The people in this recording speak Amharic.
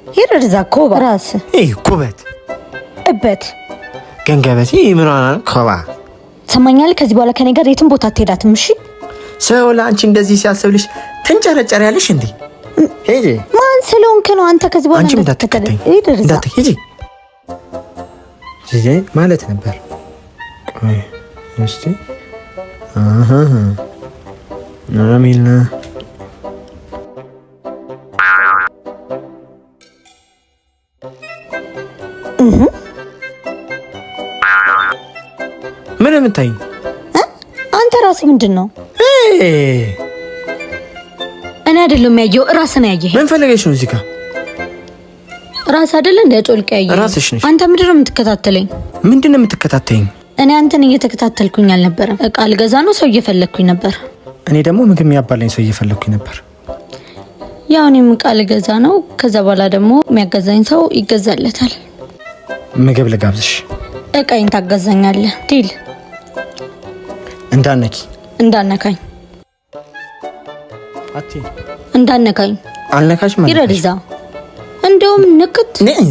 ይረርዛ ኮባ ራስ ኩበት እበት ገንገበቴ ምናና ኮባ ሰማኛል። ከዚህ በኋላ ከኔ ጋር የትም ቦታ አትሄዳትም። እሺ ሰው ለአንቺ እንደዚህ ሲያስብልሽ ትንጨረጨር ያለሽ እንዴ? ሄጂ ማን ስለሆንክ ነው አንተ? ከዚህ በኋላ አንቺ እንዳትከተይ እንዳትሄጂ ሄጂ ማለት ነበር። ቆይ እስቲ አሚልና ምን የምታይኝ አንተ ራስህ ምንድነው? እኔ አይደለም ያየው ራስህ ነው ያየህ። ምን ፈልገሽ ነው እዚህ ጋር? ራስ አይደለ እንደ ጮልቅ ያየህ ራስሽ ነሽ። አንተ ምንድነው የምትከታተለኝ? ምንድነው የምትከታተይኝ? እኔ አንተን እየተከታተልኩኝ አልነበረም። እቃ ልገዛ ነው ሰው እየፈለኩኝ ነበር። እኔ ደግሞ ምግብ የሚያባላኝ ሰው እየፈለኩኝ ነበር። ያው እኔም እቃ ልገዛ ነው። ከዛ በኋላ ደግሞ የሚያገዛኝ ሰው ይገዛለታል። ምግብ ልጋብዝሽ። እቃዬን ታገዛኛለህ። ዲል እንዳነካኝ አቲ እንዳነካኝ አልነካሽ ማለት ይረድዛ እንደውም ንክት ነኝ።